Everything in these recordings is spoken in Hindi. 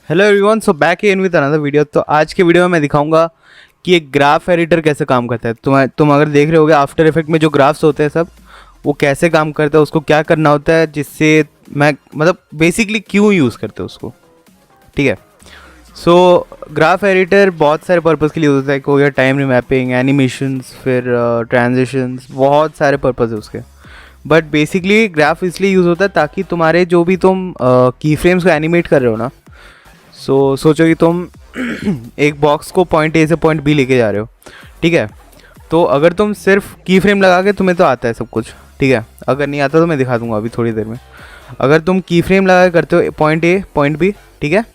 Hello everyone, so back in with another video. तो आज के वीडियो में मैं दिखाऊंगा कि एक ग्राफ एडिटर कैसे काम करता है। तुम अगर देख रहे होगे आफ्टर इफेक्ट में जो ग्राफ्स होते हैं सब, वो कैसे काम करता है, उसको क्या करना होता है, जिससे मैं मतलब बेसिकली क्यों यूज़ करते हैं उसको। ठीक है। सो ग्राफ एडिटर बहुत सारे पर्पज़ के लिए होता है। कोई टाइम रिमैपिंग, एनिमेशंस, फिर ट्रांजिशंस, बहुत सारे पर्पज़ है उसके। बट बेसिकली ग्राफ इसलिए यूज़ होता है ताकि तुम्हारे जो भी तुम की फ्रेम्स को एनिमेट कर रहे हो ना, सोचो कि तुम एक बॉक्स को पॉइंट ए से पॉइंट बी लेके जा रहे हो। ठीक है। तो अगर तुम सिर्फ की फ्रेम लगा के, तुम्हें तो आता है सब कुछ, ठीक है, अगर नहीं आता तो मैं दिखा दूंगा अभी थोड़ी देर में। अगर तुम की फ्रेम लगा के करते हो पॉइंट ए पॉइंट बी, ठीक है,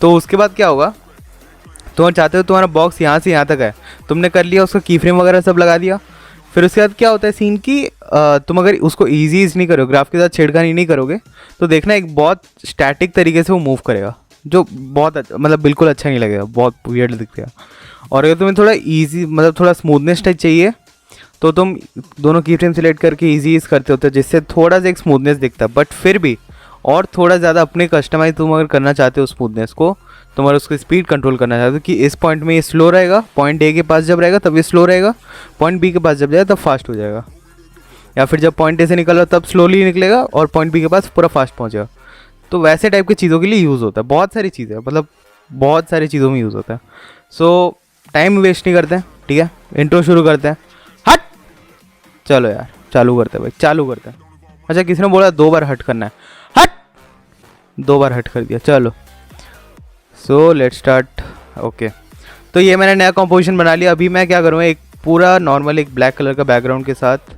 तो उसके बाद क्या होगा, तुम चाहते हो तुम्हारा बॉक्स यहाँ से यहाँ तक है, तुमने कर लिया, उसका की फ्रेम वगैरह सब लगा दिया। फिर उसके बाद क्या होता है सीन की, तुम अगर उसको ईजी नहीं करोगे, ग्राफ के साथ छेड़खानी नहीं करोगे, तो देखना एक बहुत स्टैटिक तरीके से वो मूव करेगा, जो बहुत मतलब बिल्कुल अच्छा नहीं लगेगा, बहुत वियर्ड दिखेगा। और अगर तुम्हें थोड़ा इजी मतलब थोड़ा स्मूथनेस टच चाहिए, तो तुम दोनों की फ्रेम सेलेक्ट करके इजी करते होते हो, जिससे थोड़ा सा एक स्मूथनेस दिखता है। बट फिर भी और थोड़ा ज़्यादा अपने कस्टमाइज तुम अगर करना चाहते हो स्मूथनेस को, तुम अगर उसकी स्पीड कंट्रोल करना चाहते हो कि इस पॉइंट में ये स्लो रहेगा, पॉइंट ए के पास जब रहेगा तब ये स्लो रहेगा, पॉइंट बी के पास जब जाएगा तब फास्ट हो जाएगा, या फिर जब पॉइंट ए से निकल रहा तब स्लोली निकलेगा और पॉइंट बी के पास पूरा फास्ट पहुँचेगा। तो वैसे टाइप की चीज़ों के लिए यूज़ होता है। बहुत सारी चीज़ें, मतलब बहुत सारी चीज़ों में यूज़ होता है। सो टाइम वेस्ट नहीं करते हैं, ठीक है, इंट्रो शुरू करते हैं। हट, चलो यार चालू करते हैं भाई, चालू करते हैं। अच्छा, किसी ने बोला 2 बार हट करना है, हट, 2 बार हट कर दिया, चलो। So let's start. ओके, तो ये मैंने नया कॉम्पोजिशन बना लिया। अभी मैं क्या करूँगा, एक पूरा नॉर्मल एक ब्लैक कलर का बैकग्राउंड के साथ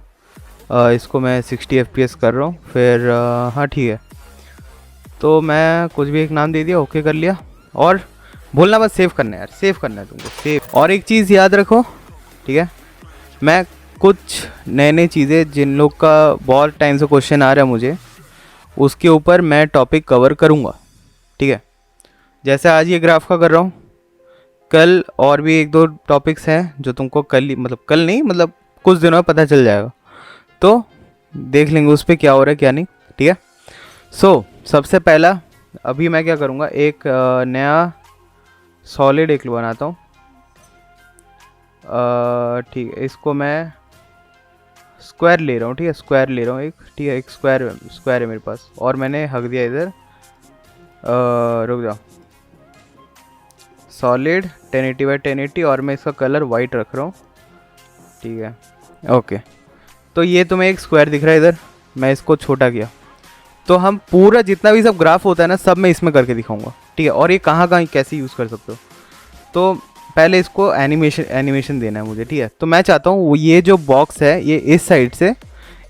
इसको मैं 60 FPS कर रहा हूँ। फिर हाँ ठीक है, तो मैं कुछ भी एक नाम दे दिया, ओके कर लिया। और भूलना बस सेव करना है यार, सेव करना है तुमको, सेव। और एक चीज़ याद रखो, ठीक है, मैं कुछ नए नए चीज़ें जिन लोग का बहुत टाइम से क्वेश्चन आ रहा है मुझे, उसके ऊपर मैं टॉपिक कवर करूँगा। ठीक है, जैसे आज ये ग्राफ का कर रहा हूँ, कल और भी 1-2 टॉपिक्स हैं जो तुमको कल ही, मतलब कल नहीं, मतलब कुछ दिनों में पता चल जाएगा। तो देख लेंगे उस पर क्या हो रहा है क्या नहीं। ठीक है। सो सबसे पहला अभी मैं क्या करूँगा, एक नया सॉलिड एक बनाता हूँ। ठीक है, इसको मैं स्क्वायर ले रहा हूँ, ठीक है, स्क्वायर ले रहा हूँ एक, ठीक है, एक स्क्वायर है मेरे पास, और मैंने हक दिया इधर। रुक जाओ, सॉलिड 1080x1080, और मैं इसका कलर वाइट रख रहा हूँ, ठीक है। ओके, तो ये तुम्हें एक स्क्वायर दिख रहा है इधर, मैं इसको छोटा किया। तो हम पूरा जितना भी सब ग्राफ होता है ना, सब मैं इसमें करके दिखाऊंगा, ठीक है। और ये कहाँ कहाँ कैसे यूज़ कर सकते हो, तो पहले इसको एनिमेशन देना है मुझे, ठीक है। तो मैं चाहता हूँ ये जो बॉक्स है ये इस साइड से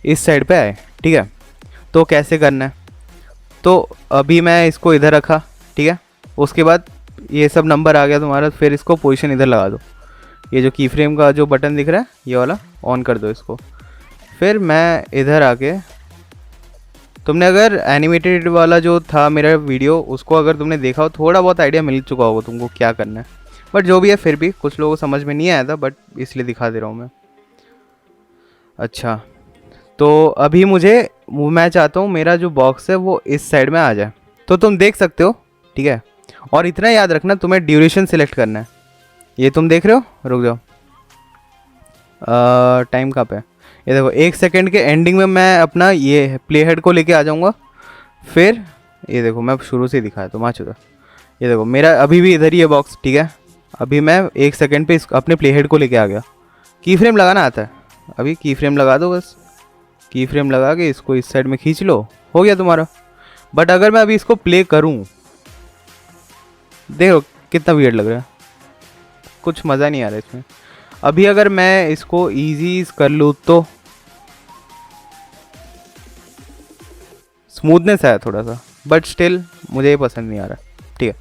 इस साइड पे आए, ठीक है। तो कैसे करना है, तो अभी मैं इसको इधर रखा, ठीक है। उसके बाद ये सब नंबर आ गया तुम्हारा, फिर इसको पोजीशन इधर लगा दो। ये जो की फ्रेम का जो बटन दिख रहा है ये वाला ऑन कर दो इसको। फिर मैं इधर आके, तुमने अगर एनिमेटेड वाला जो था मेरा वीडियो, उसको अगर तुमने देखा हो, थोड़ा बहुत आइडिया मिल चुका होगा तुमको क्या करना है। बट जो भी है, फिर भी कुछ लोगों को समझ में नहीं आया था, बट इसलिए दिखा दे रहा हूँ मैं। अच्छा, तो अभी मैं चाहता हूँ मेरा जो बॉक्स है वो इस साइड में आ जाए, तो तुम देख सकते हो, ठीक है। और इतना याद रखना, तुम्हें ड्यूरेशन सिलेक्ट करना है। ये तुम देख रहे हो, रुक जाओ, टाइम कहाँ पे है, ये देखो 1 सेकेंड के एंडिंग में मैं अपना ये प्ले हेड को लेके आ जाऊँगा। फिर ये देखो, मैं शुरू से ही दिखाया तो चुका, ये देखो मेरा अभी भी इधर ही है बॉक्स, ठीक है। अभी मैं 1 सेकेंड पे अपने प्ले हेड को लेके आ गया। की फ्रेम लगाना आता है, अभी की फ्रेम लगा दो, बस की फ्रेम लगा के इसको इस साइड में खींच लो, हो गया तुम्हारा। बट अगर मैं अभी इसको प्ले करूँ, देखो कितना वियर्ड लग रहा है, कुछ मज़ा नहीं आ रहा है इसमें। अभी अगर मैं इसको ईजी कर लूँ तो स्मूथनेस आया थोड़ा सा, बट स्टिल मुझे ये पसंद नहीं आ रहा, ठीक है।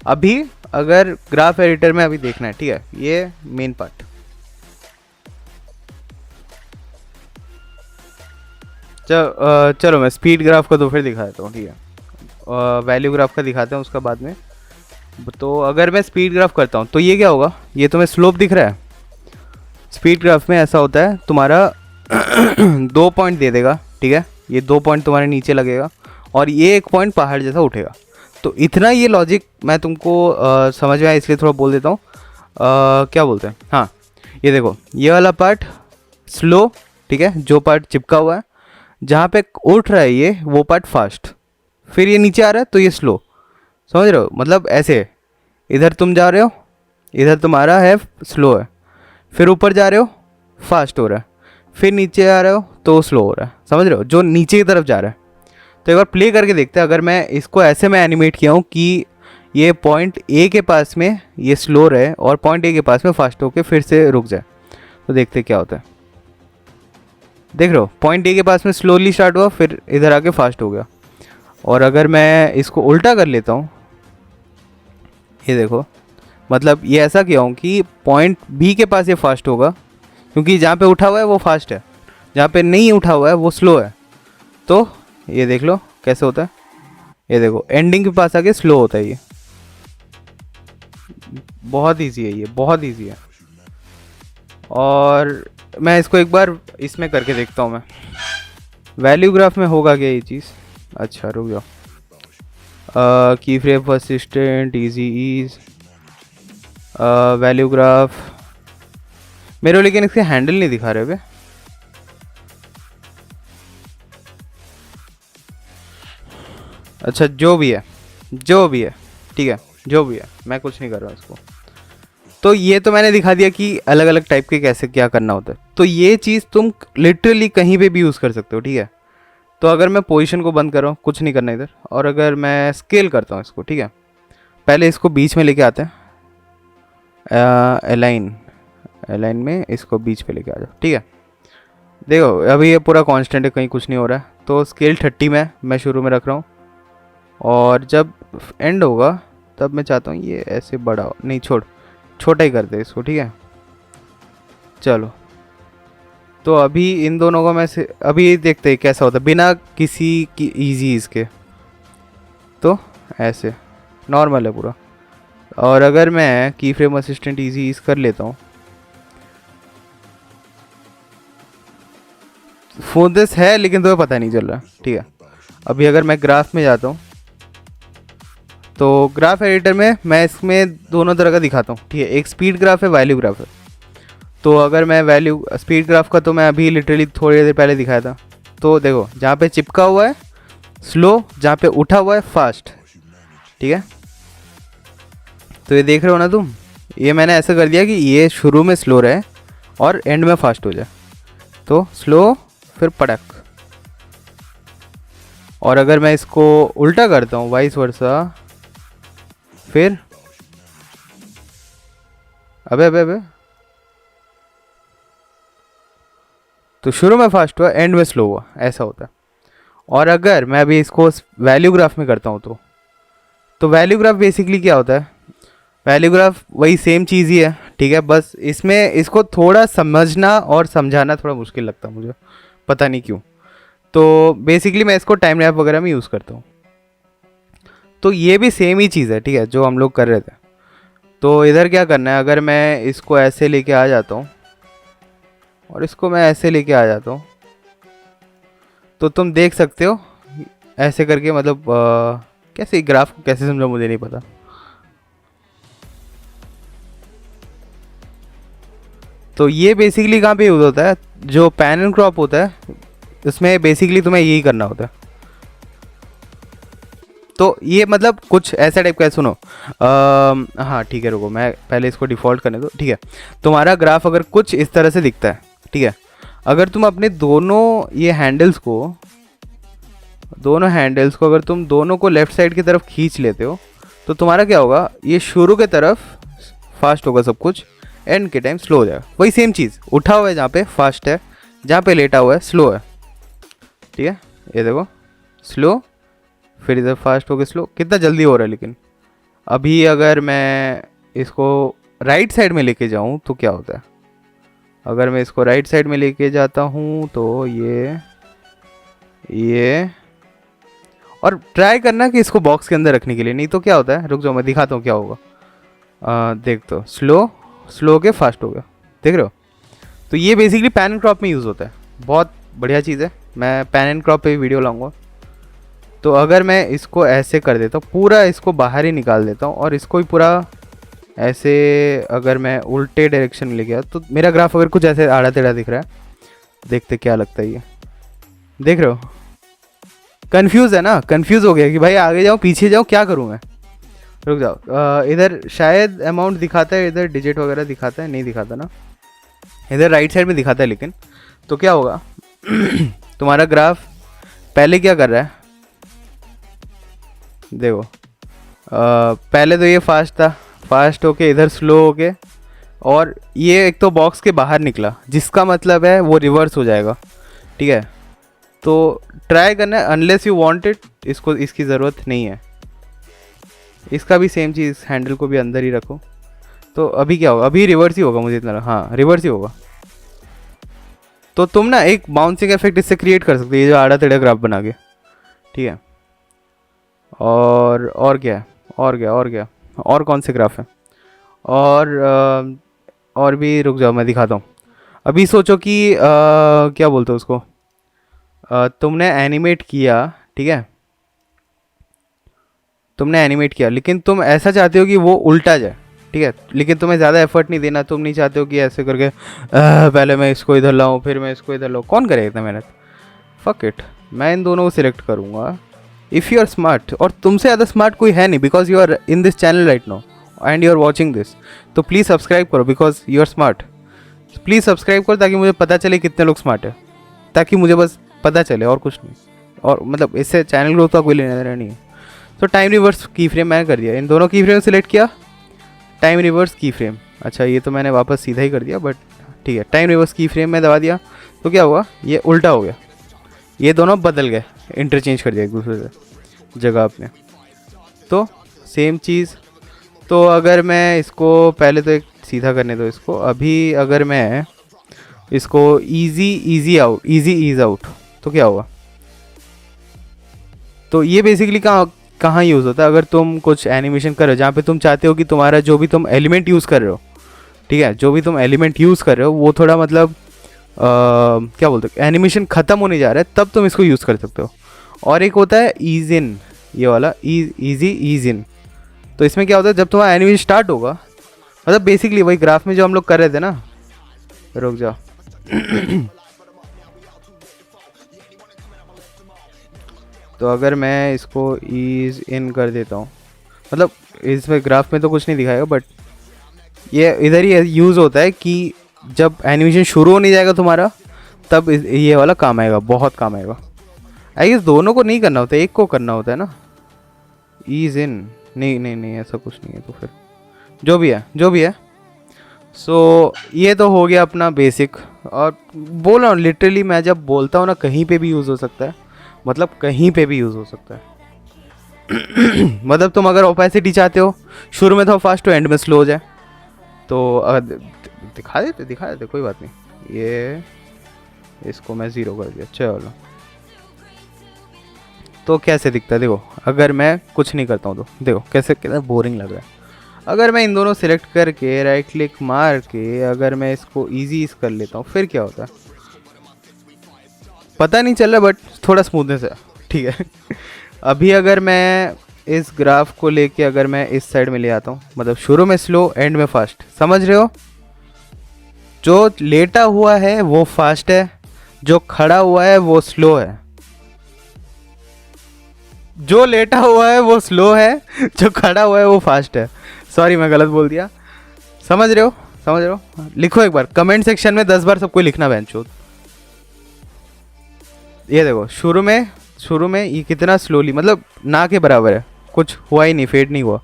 अभी अगर ग्राफ एडिटर में अभी देखना है, ठीक है, ये मेन पार्ट। चलो मैं स्पीड ग्राफ का तो फिर दिखा देता हूँ, ठीक है। वैल्यू ग्राफ का दिखाते हैं उसका बाद में। तो अगर मैं स्पीड ग्राफ करता हूँ तो ये क्या होगा, ये तुम्हें स्लोप दिख रहा है। स्पीड ग्राफ में ऐसा होता है, तुम्हारा 2 पॉइंट दे देगा, ठीक है, ये 2 पॉइंट तुम्हारे नीचे लगेगा, और ये 1 पॉइंट पहाड़ जैसा उठेगा। तो इतना ये लॉजिक मैं तुमको समझ में आया, इसलिए थोड़ा बोल देता हूँ। क्या बोलते हैं, हाँ ये देखो, ये वाला पार्ट स्लो, ठीक है, जो पार्ट चिपका हुआ है, जहाँ पे उठ रहा है ये वो पार्ट फास्ट, फिर ये नीचे आ रहा है तो ये स्लो। समझ रहे हो, मतलब ऐसे इधर तुम जा रहे हो, इधर तुम्हारा है स्लो है, फिर ऊपर जा रहे हो फास्ट हो रहा है, फिर नीचे आ रहे हो तो स्लो हो रहा है। समझ रहे हो, जो नीचे की तरफ जा रहा है। तो एक बार प्ले करके देखते हैं, अगर मैं इसको ऐसे में एनिमेट किया हूँ कि ये पॉइंट ए के पास में ये स्लो रहे और पॉइंट ए के पास में फास्ट होके फिर से रुक जाए, तो देखते क्या होता है। देख रहे हो, पॉइंट ए के पास में स्लोली स्टार्ट हुआ, फिर इधर आके फास्ट हो गया। और अगर मैं इसको उल्टा कर लेता हूँ, ये देखो, मतलब ये ऐसा किया हूँ कि पॉइंट बी के पास ये फास्ट होगा, क्योंकि जहाँ पे उठा हुआ है वो फास्ट है, जहाँ पे नहीं उठा हुआ है वो स्लो है। तो ये देख लो कैसे होता है, ये देखो एंडिंग के पास आके स्लो होता है। ये बहुत इजी है, ये बहुत इजी है। और मैं इसको एक बार इसमें करके देखता हूँ, मैं वैल्यू ग्राफ में होगा क्या ये चीज़। अच्छा रुक जाओ, की frame persistent, easy ease, value graph मेरे, लेकिन इसके हैंडल नहीं दिखा रहे बे। अच्छा जो भी है, जो भी है, ठीक है, जो भी है, मैं कुछ नहीं कर रहा हूँ इसको। तो ये तो मैंने दिखा दिया कि अलग अलग टाइप के कैसे क्या करना होता है। तो ये चीज़ तुम लिटरली कहीं पे भी यूज़ कर सकते हो, ठीक है। तो अगर मैं पोजीशन को बंद कर रहा हूँ, कुछ नहीं करना इधर, और अगर मैं स्केल करता हूँ इसको, ठीक है, पहले इसको बीच में लेके आते हैं, अलाइन में इसको बीच पे लेके आ जाओ, ठीक है। देखो अभी ये पूरा कांस्टेंट है, कहीं कुछ नहीं हो रहा है। तो स्केल 30 में मैं शुरू में रख रहा हूँ, और जब एंड होगा तब मैं चाहता हूँ ये ऐसे बड़ा हो, नहीं छोटा ही कर दे इसको, ठीक है। चलो, तो अभी इन दोनों को मैं से अभी देखते हैं कैसा होता है बिना किसी की इजी इसके। तो ऐसे नॉर्मल है पूरा। और अगर मैं की फ्रेम असिस्टेंट इजी ईज कर लेता हूँ, फोनदेस है लेकिन तुम्हें पता नहीं चल रहा, ठीक है। अभी अगर मैं ग्राफ में जाता हूँ, तो ग्राफ एडिटर में मैं इसमें दोनों तरह का दिखाता हूँ, ठीक है। एक स्पीड ग्राफ है, वैल्यू ग्राफ है। तो अगर मैं वैल्यू स्पीड ग्राफ का, तो मैं अभी लिटरली थोड़ी देर पहले दिखाया था। तो देखो जहाँ पे चिपका हुआ है स्लो, जहाँ पे उठा हुआ है फास्ट, ठीक है। तो ये देख रहे हो ना तुम, ये मैंने ऐसा कर दिया कि ये शुरू में स्लो रहे और एंड में फास्ट हो जाए। तो स्लो फिर पड़क। और अगर मैं इसको उल्टा करता हूँ, वाइस वर्सा, फिर अबे तो शुरू में फास्ट हुआ, एंड में स्लो हुआ, ऐसा होता है। और अगर मैं अभी इसको वैल्यू ग्राफ में करता हूँ, तो वैल्यू ग्राफ बेसिकली क्या होता है, वैल्यू ग्राफ वही सेम चीज़ ही है, ठीक है। बस इसमें इसको थोड़ा समझना और समझाना थोड़ा मुश्किल लगता है मुझे, पता नहीं क्यों। तो बेसिकली मैं इसको टाइम लैप वगैरह में यूज़ करता हूँ। तो ये भी सेम ही चीज़ है, ठीक है, जो हम लोग कर रहे थे। तो इधर क्या करना है, अगर मैं इसको ऐसे लेके आ जाता हूँ और इसको मैं ऐसे लेके आ जाता हूँ, तो तुम देख सकते हो ऐसे करके, मतलब कैसे ग्राफ को कैसे समझा मुझे नहीं पता। तो ये बेसिकली कहाँ पे यूज़ होता है, जो पैन एंड क्रॉप होता है उसमें बेसिकली तुम्हें यही करना होता है। तो ये मतलब कुछ ऐसा टाइप का है, सुनो। हाँ ठीक है, रुको मैं पहले इसको डिफ़ॉल्ट करने दो, ठीक है। तुम्हारा ग्राफ अगर कुछ इस तरह से दिखता है, ठीक है। अगर तुम अपने दोनों ये हैंडल्स को अगर तुम दोनों को लेफ़्ट साइड की तरफ खींच लेते हो, तो तुम्हारा क्या होगा, ये शुरू के तरफ फास्ट होगा सब कुछ, एंड के टाइम स्लो हो जाएगा। वही सेम चीज़, उठा हुआ है जहाँ पे फास्ट है, जहाँ पे लेटा हुआ है स्लो है, ठीक है। ये देखो स्लो, फिर इधर फास्ट हो गया स्लो, कितना जल्दी हो रहा है। लेकिन अभी अगर मैं इसको राइट साइड में लेके जाऊँ तो क्या होता है, अगर मैं इसको राइट साइड में लेके जाता हूँ तो ये और ट्राई करना कि इसको बॉक्स के अंदर रखने के लिए, नहीं तो क्या होता है, रुक जाओ मैं दिखाता हूँ क्या होगा। देख तो स्लो के फास्ट हो गया, देख रहे हो। तो ये बेसिकली पैन एंड क्रॉप में यूज़ होता है, बहुत बढ़िया चीज़ है। मैं पैन एंड क्रॉप पे भी वीडियो लाऊंगा। तो अगर मैं इसको ऐसे कर देता हूँ, पूरा इसको बाहर ही निकाल देता हूँ और इसको ही पूरा ऐसे, अगर मैं उल्टे डायरेक्शन में ले गया तो मेरा ग्राफ अगर कुछ ऐसे आड़ा टेढ़ा दिख रहा है, देखते क्या लगता है ये। देख रहे हो, कंफ्यूज है ना, कंफ्यूज हो गया कि भाई आगे जाऊँ पीछे जाऊँ क्या करूँ मैं। रुक जाओ, इधर शायद अमाउंट दिखाता है, इधर डिजिट वगैरह दिखाता है, नहीं दिखाता ना, इधर राइट साइड में दिखाता है। लेकिन तो क्या होगा तुम्हारा ग्राफ पहले क्या कर रहा है, देखो पहले तो ये फास्ट था, फास्ट होके इधर स्लो होके, और ये एक तो बॉक्स के बाहर निकला, जिसका मतलब है वो रिवर्स हो जाएगा। ठीक है, तो ट्राई करना है, अनलेस यू वांट इट, इसको इसकी ज़रूरत नहीं है। इसका भी सेम चीज़, हैंडल को भी अंदर ही रखो। तो अभी क्या होगा, अभी रिवर्स ही होगा मुझे इतना, हाँ रिवर्स ही होगा। तो तुम ना एक बाउंसिंग इफेक्ट इससे क्रिएट कर सकते हो, ये जो आड़ा टेढ़ा ग्राफ बना के। ठीक है, और क्या है, और क्या और कौन से ग्राफ है, और भी, रुक जाओ मैं दिखाता हूँ। अभी सोचो कि क्या बोलते हो उसको, तुमने एनिमेट किया, ठीक है, तुमने एनिमेट किया, लेकिन तुम ऐसा चाहते हो कि वो उल्टा जाए। ठीक है, लेकिन तुम्हें ज़्यादा एफर्ट नहीं देना, तुम नहीं चाहते हो कि ऐसे करके पहले मैं इसको इधर लाऊं फिर मैं इसको इधर लाऊं, कौन करेगा इतना मेहनत। फक इट, मैं इन दोनों को सिलेक्ट करूँगा। इफ़ यू आर स्मार्ट, और तुमसे ज़्यादा स्मार्ट कोई है नहीं, because you are in this channel right now and you are watching this, तो प्लीज़ सब्सक्राइब करो because you are smart. Please subscribe करो ताकि मुझे पता चले कितने लोग स्मार्ट है, ताकि मुझे बस पता चले और कुछ नहीं, और मतलब इससे चैनल ग्रोथ का कोई लेना देना नहीं है। तो टाइम रिवर्स की फ्रेम मैंने कर दिया, इन दोनों की फ्रेम सेलेक्ट किया, टाइम रिवर्स की फ्रेम, अच्छा ये तो मैंने वापस सीधा ही कर दिया, बट ठीक है, टाइम रिवर्स की फ्रेम में दबा दिया, तो क्या हुआ, ये उल्टा हो गया, ये दोनों बदल गए, इंटरचेंज कर दिया एक दूसरे से जगह अपने। तो सेम चीज़, तो अगर मैं इसको पहले तो एक सीधा करने दो इसको, अभी अगर मैं इसको ईजी ईज आउट, तो क्या होगा। तो ये बेसिकली कहाँ यूज़ होता है, अगर तुम कुछ एनिमेशन कर रहे हो जहाँ पे तुम चाहते हो कि तुम्हारा जो भी तुम एलिमेंट यूज़ कर रहे हो, ठीक है, जो भी तुम एलिमेंट यूज़ कर रहे हो वो थोड़ा मतलब क्या बोलते हो, एनिमेशन ख़त्म होने जा रहा है, तब तुम इसको यूज़ कर सकते हो। और एक होता है ईज इन, ये वाला ईज इन, तो इसमें क्या होता है, जब तुम्हारा एनिमेशन स्टार्ट होगा, मतलब बेसिकली वही ग्राफ में जो हम लोग कर रहे थे ना, रुक जाओ तो अगर मैं इसको ईज इन कर देता हूँ, मतलब इसमें ग्राफ में तो कुछ नहीं दिखाएगा, बट ये इधर ही यूज़ होता है कि जब एनिमेशन शुरू होने जाएगा तुम्हारा, तब ये वाला काम आएगा, बहुत काम आएगा। आई गेस दोनों को नहीं करना होता है, एक को करना होता है ना, ईज इन, नहीं ऐसा कुछ नहीं है। तो फिर जो भी है सो ये तो हो गया अपना बेसिक। और बोल रहा हूँ लिटरली, मैं जब बोलता हूँ ना, कहीं पे भी यूज़ हो सकता है, मतलब कहीं पे भी यूज़ हो सकता है मतलब तुम अगर ओपेसिटी चाहते हो, शुरू में तो फास्ट हो, एंड में स्लो हो जाए, तो दिखा देते कोई बात नहीं। ये इसको मैं 0 कर दिया, चलो। तो कैसे दिखता है, देखो अगर मैं कुछ नहीं करता हूँ तो देखो कैसे कितना बोरिंग लग रहा है। अगर मैं इन दोनों सिलेक्ट करके राइट क्लिक मार के अगर मैं इसको ईजी कर लेता हूँ, फिर क्या होता है पता नहीं चल रहा, बट थोड़ा स्मूथनेस है, ठीक है अभी अगर मैं इस ग्राफ को लेके अगर मैं इस साइड में ले आता हूँ, मतलब शुरू में स्लो एंड में फास्ट, समझ रहे हो, जो लेटा हुआ है वो फास्ट है, जो खड़ा हुआ है वो स्लो है, जो लेटा हुआ है वो स्लो है, जो खड़ा हुआ है वो फास्ट है। सॉरी मैं गलत बोल दिया, समझ रहे हो, लिखो एक बार कमेंट सेक्शन में 10 बार सबको लिखना बेंचोद। ये देखो शुरू में ये कितना स्लोली, मतलब ना के बराबर है, कुछ हुआ ही नहीं, फेड नहीं हुआ।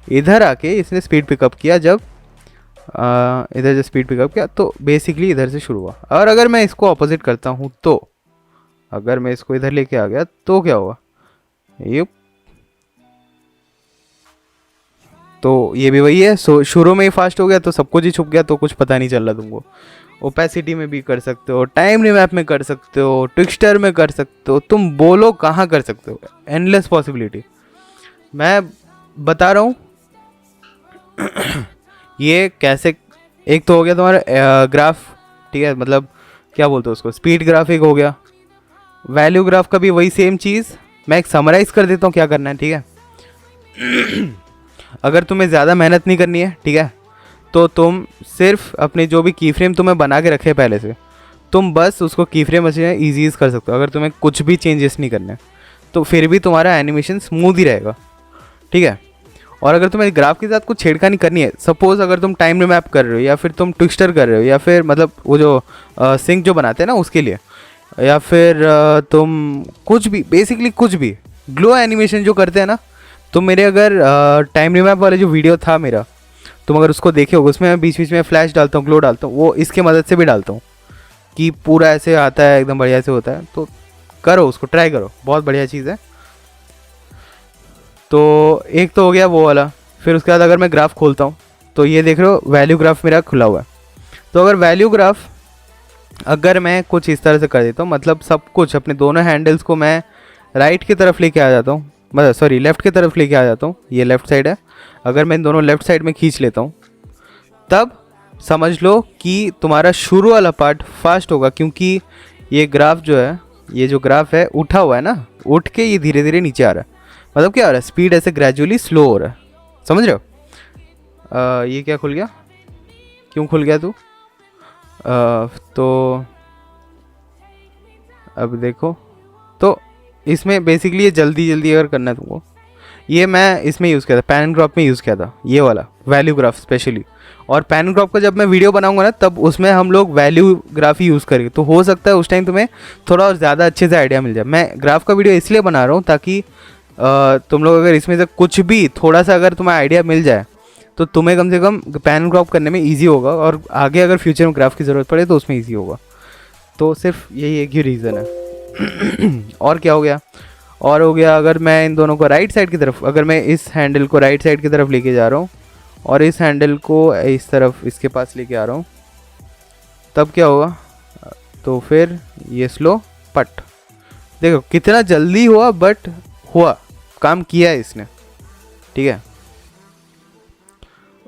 इधर आके इसने स्पीड पिकअप किया, जब इधर से स्पीड पिकअप किया तो बेसिकली इधर से शुरू हुआ। और अगर मैं इसको ऑपोजिट करता हूँ, तो अगर मैं इसको इधर लेके आ गया तो क्या हुआ, ये तो ये भी वही है। शुरू में ही फास्ट हो गया तो सब कुछ ही छुप गया, तो कुछ पता नहीं चल रहा तुमको। ओपेसिटी में भी कर सकते हो, टाइम रिमैप में कर सकते हो, ट्विक्स्टर में कर सकते हो, तुम बोलो कहाँ कर सकते हो, एंडलेस पॉसिबिलिटी मैं बता रहा हूँ ये कैसे, एक तो हो गया तुम्हारा ग्राफ, ठीक है, मतलब क्या बोलते हो उसको, स्पीड ग्राफ एक हो गया। वैल्यू ग्राफ का भी वही सेम चीज़, मैं एक समराइज़ कर देता हूँ क्या करना है, ठीक है। अगर तुम्हें ज़्यादा मेहनत नहीं करनी है, ठीक है, तो तुम सिर्फ अपने जो भी की फ्रेम तुम्हें बना के रखे पहले से, तुम बस उसको की फ्रेम अच्छे ईजी कर सकते हो। अगर तुम्हें कुछ भी चेंजेस नहीं करने तो फिर भी तुम्हारा एनिमेशन स्मूथ ही रहेगा, ठीक है। और अगर तुम्हें ग्राफ के साथ कुछ छेड़खानी करनी है, सपोज़ अगर तुम टाइम मैप कर रहे हो या फिर तुम ट्विस्टर कर रहे हो या फिर मतलब वो जो सिंक जो बनाते हैं ना उसके लिए, या फिर तुम कुछ भी बेसिकली कुछ भी ग्लो एनिमेशन जो करते हैं ना, तो मेरे अगर टाइम रिमैप वाला जो वीडियो था मेरा, तुम अगर उसको देखे होगे, उसमें मैं बीच बीच में फ्लैश डालता हूँ, ग्लो डालता हूँ, वो इसके मदद से भी डालता हूँ कि पूरा ऐसे आता है, एकदम बढ़िया से होता है। तो करो, उसको ट्राई करो, बहुत बढ़िया चीज़ है। तो एक तो हो गया वो वाला। फिर उसके बाद अगर मैं ग्राफ खोलता हूँ तो ये देख रहे हो वैल्यू ग्राफ मेरा खुला हुआ है। तो अगर वैल्यू ग्राफ अगर मैं कुछ इस तरह से कर देता हूँ, मतलब सब कुछ अपने दोनों हैंडल्स को मैं राइट की तरफ लेके आ जाता हूँ, मतलब सॉरी लेफ़्ट की तरफ लेके आ जाता हूँ, ये लेफ़्ट साइड है, अगर मैं इन दोनों लेफ़्ट साइड में खींच लेता हूँ, तब समझ लो कि तुम्हारा शुरू वाला पार्ट फास्ट होगा, क्योंकि ये ग्राफ जो है, ये जो ग्राफ है उठा हुआ है ना, उठ के ये धीरे धीरे नीचे आ रहा है। मतलब क्या हो रहा है, स्पीड ऐसे ग्रेजुअली स्लो हो रहा है, समझ रहे हो। ये क्या खुल गया, क्यों खुल गया तू? तो अब देखो, तो इसमें बेसिकली ये जल्दी जल्दी अगर करना है तुमको, ये मैं इसमें यूज़ किया था, पैन क्रॉप में यूज़ किया था ये वाला वैल्यू ग्राफ स्पेशली। और पैन क्रॉप का जब मैं वीडियो बनाऊंगा ना, तब उसमें हम लोग वैल्यू ग्राफ ही यूज़ करेंगे, तो हो सकता है उस टाइम तुम्हें थोड़ा और ज़्यादा अच्छे से आइडिया मिल जाए। मैं ग्राफ का वीडियो इसलिए बना रहा हूँ ताकि तुम लोग अगर इसमें से कुछ भी थोड़ा सा अगर तुम्हें आइडिया मिल जाए, तो तुम्हें कम से कम पैन क्रॉप करने में ईजी होगा, और आगे अगर फ्यूचर में ग्राफ की ज़रूरत पड़े तो उसमें ईजी होगा। तो सिर्फ यही एक ही रीज़न है। और क्या हो गया, और हो गया अगर मैं इन दोनों को राइट साइड की तरफ, अगर मैं इस हैंडल को राइट साइड की तरफ लेके जा रहा हूँ और इस हैंडल को इस तरफ इसके पास लेके आ रहा हूँ, तब क्या होगा, तो फिर ये स्लो पट, देखो कितना जल्दी हुआ, बट हुआ, काम किया है इसने, ठीक है।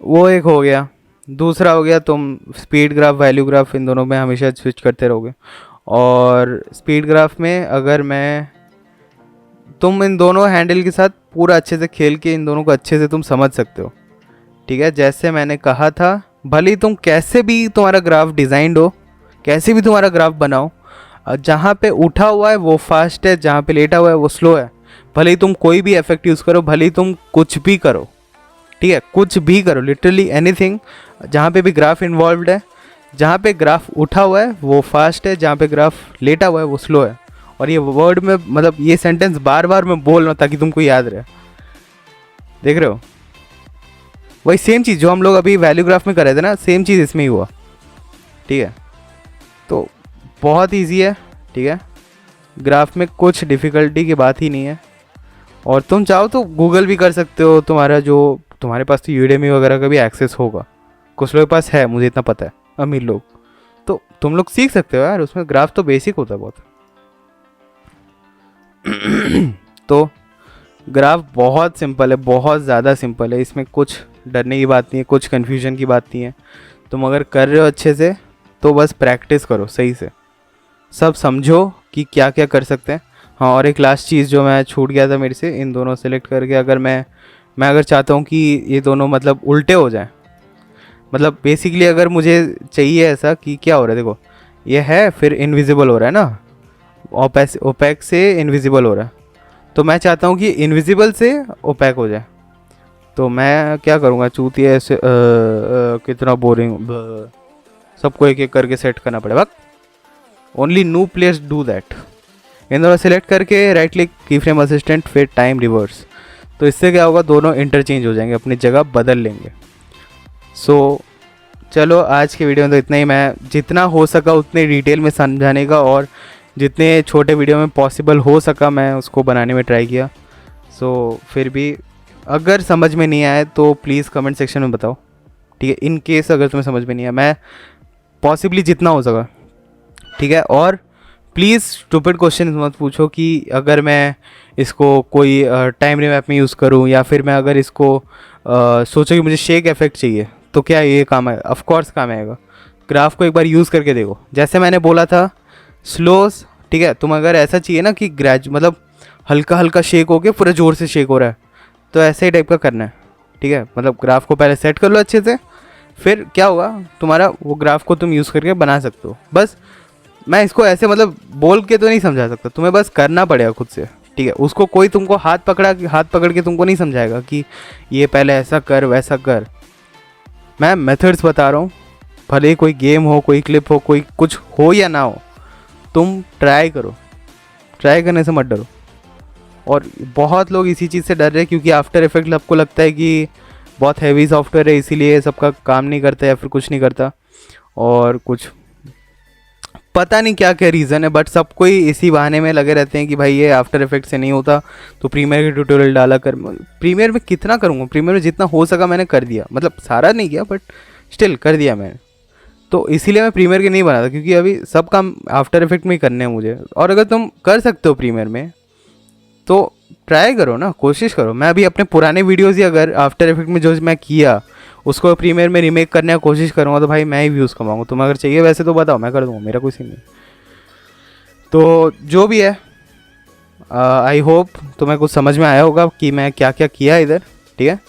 वो एक हो गया। दूसरा हो गया, तुम स्पीड ग्राफ वैल्यू ग्राफ इन दोनों में हमेशा स्विच करते रहोगे। और स्पीड ग्राफ में अगर मैं, तुम इन दोनों हैंडल के साथ पूरा अच्छे से खेल के इन दोनों को अच्छे से तुम समझ सकते हो, ठीक है। जैसे मैंने कहा था, भले ही तुम कैसे भी तुम्हारा ग्राफ डिज़ाइंड हो, कैसे भी तुम्हारा ग्राफ बनाओ, जहाँ पे उठा हुआ है वो फास्ट है, जहाँ पे लेटा हुआ है वो स्लो है। भले ही तुम कोई भी इफेक्ट यूज़ करो, भले ही तुम कुछ भी करो, ठीक है, कुछ भी करो, लिटरली एनीथिंग, जहाँ पे भी ग्राफ इन्वॉल्व है, जहाँ पे ग्राफ उठा हुआ है वो फास्ट है, जहाँ पे ग्राफ लेटा हुआ है वो स्लो है। और ये वर्ड में, मतलब ये सेंटेंस बार बार मैं बोल रहा हूँ ताकि तुमको याद रहे। देख रहे हो, वही सेम चीज़ जो हम लोग अभी वैल्यू ग्राफ में कर रहे थे ना, सेम चीज़ इसमें ही हुआ, ठीक है। तो बहुत ईजी है, ठीक है, ग्राफ में कुछ डिफ़िकल्टी की बात ही नहीं है। और तुम चाहो तो गूगल भी कर सकते हो, तुम्हारा जो तुम्हारे पास तो यूडेमी वगैरह का भी एक्सेस होगा, कुछ लोगों के पास है, मुझे इतना पता है, अमीर लोग, तो तुम लोग सीख सकते हो यार, उसमें ग्राफ तो बेसिक होता है बहुत। तो ग्राफ बहुत सिंपल है, बहुत ज़्यादा सिंपल है, इसमें कुछ डरने की बात नहीं है, कुछ कन्फ्यूजन की बात नहीं है। तुम अगर कर रहे हो अच्छे से तो बस प्रैक्टिस करो सही से, सब समझो कि क्या क्या कर सकते हैं। हाँ, और एक लास्ट चीज़ जो मैं छूट गया था मेरे से, इन दोनों सेलेक्ट करके अगर मैं अगर चाहता हूँ कि ये दोनों मतलब उल्टे हो जाएं, मतलब बेसिकली अगर मुझे चाहिए ऐसा कि क्या हो रहा है, देखो ये है, फिर इनविजिबल हो रहा है ना, ओपैक से इनविजिबल हो रहा है, तो मैं चाहता हूँ कि इनविजिबल से ओपैक हो जाए। तो मैं क्या करूँगा, चूतिया ऐसे कितना बोरिंग, सबको एक एक करके सेट करना पड़ेगा। Only new players do that. इन दोनों सेलेक्ट करके right click, key frame assistant, फिर टाइम रिवर्स, तो इससे क्या होगा, दोनों इंटरचेंज हो जाएंगे, अपनी जगह बदल लेंगे। सो चलो आज के वीडियो में तो इतना ही। मैं जितना हो सका उतने डिटेल में समझाने का, और जितने छोटे वीडियो में पॉसिबल हो सका मैं उसको बनाने में ट्राई किया। सो फिर भी अगर समझ में नहीं आए तो प्लीज़ कमेंट सेक्शन में बताओ, ठीक है। इन केस अगर तुम्हें समझ में नहीं आया, मैं पॉसिबली जितना हो सका, ठीक है। और प्लीज़ स्टूपिड क्वेश्चन मत पूछो कि अगर मैं इसको कोई टाइम रिमैप में यूज़ करूँ, या फिर मैं अगर इसको सोचो कि मुझे शेक इफेक्ट चाहिए, तो क्या ये काम है? ऑफ कोर्स काम आएगा। ग्राफ को एक बार यूज़ करके देखो, जैसे मैंने बोला था स्लोस, ठीक है। तुम अगर ऐसा चाहिए ना कि मतलब हल्का हल्का शेक हो के पूरा ज़ोर से शेक हो रहा है, तो ऐसे ही टाइप का करना है, ठीक है। मतलब ग्राफ को पहले सेट कर लो अच्छे से, फिर क्या होगा तुम्हारा वो ग्राफ को तुम यूज़ करके बना सकते हो। बस मैं इसको ऐसे मतलब बोल के तो नहीं समझा सकता, तुम्हें बस करना पड़ेगा खुद से, ठीक है। उसको कोई तुमको हाथ पकड़ के तुमको नहीं समझाएगा कि ये पहले ऐसा कर वैसा कर। मैं मेथड्स बता रहा हूँ, भले ही कोई गेम हो, कोई क्लिप हो, कोई कुछ हो या ना हो, तुम ट्राई करो, ट्राई करने से मत डरो। और बहुत लोग इसी चीज़ से डर रहे हैं क्योंकि आफ्टर इफेक्ट आपको लगता है कि बहुत हैवी सॉफ्टवेयर है, इसीलिए सबका काम नहीं करता या फिर कुछ नहीं करता, और कुछ पता नहीं क्या क्या रीज़न है, बट सब कोई इसी बहाने में लगे रहते हैं कि भाई ये आफ्टर इफेक्ट से नहीं होता तो प्रीमियर के ट्यूटोरियल डाला कर। प्रीमियर में कितना करूँगा, प्रीमियर में जितना हो सका मैंने कर दिया, मतलब सारा नहीं किया बट स्टिल कर दिया मैंने। तो इसीलिए मैं प्रीमियर के नहीं बना था, क्योंकि अभी सब काम आफ्टर इफेक्ट में ही करने हैं मुझे। और अगर तुम कर सकते हो प्रीमियर में तो ट्राई करो ना, कोशिश करो। मैं अभी अपने पुराने वीडियोज़ ही अगर आफ्टर इफेक्ट में जो मैं किया उसको प्रीमियर में रीमेक करने की कोशिश करूँगा तो भाई मैं ही व्यूज़ कमाऊँगा। तुम्हें अगर चाहिए वैसे तो बताओ, मैं कर दूँगा, मेरा कोई सीन नहीं। तो जो भी है, आई होप तुम्हें कुछ समझ में आया होगा कि मैं क्या क्या किया इधर, ठीक है।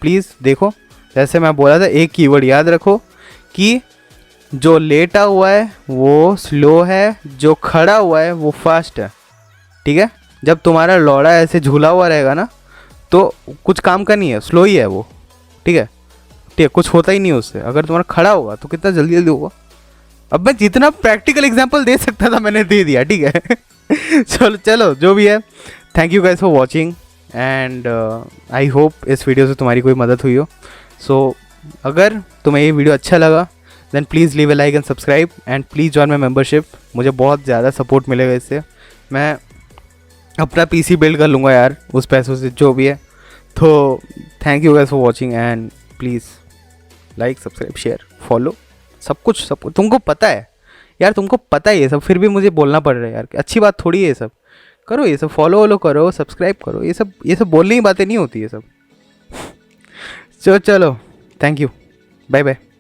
प्लीज़ देखो, जैसे मैं बोला था, एक कीवर्ड याद रखो कि जो लेटा हुआ है वो स्लो है, जो खड़ा हुआ है वो फास्ट है, ठीक है। जब तुम्हारा लौड़ा ऐसे झूला हुआ रहेगा ना तो कुछ काम का नहीं है, स्लो ही है वो, ठीक है, ठीक है, कुछ होता ही नहीं उससे। अगर तुम्हारा खड़ा होगा तो कितना जल्दी जल्दी होगा। अब मैं जितना प्रैक्टिकल एग्जांपल दे सकता था मैंने दे दिया, ठीक है। चलो चलो जो भी है, thank you guys for watching, and I hope इस वीडियो से तुम्हारी कोई मदद हुई हो। सो अगर तुम्हें ये वीडियो अच्छा लगा then please leave a like and subscribe, and please join my membership. मुझे बहुत ज़्यादा सपोर्ट मिलेगा इससे, मैं अपना पीसी बिल्ड कर लूँगा यार उस पैसों से, जो भी है। तो thank you guys for watching, and please like subscribe share follow, सब कुछ तुमको पता है यार, तुमको पता है ये सब, फिर भी मुझे बोलना पड़ रहा है यार। अच्छी बात थोड़ी है ये सब, करो ये सब, फॉलो वॉलो करो, सब्सक्राइब करो, ये सब बोलने की बातें नहीं होती ये सब। चलो थैंक यू, बाय बाय।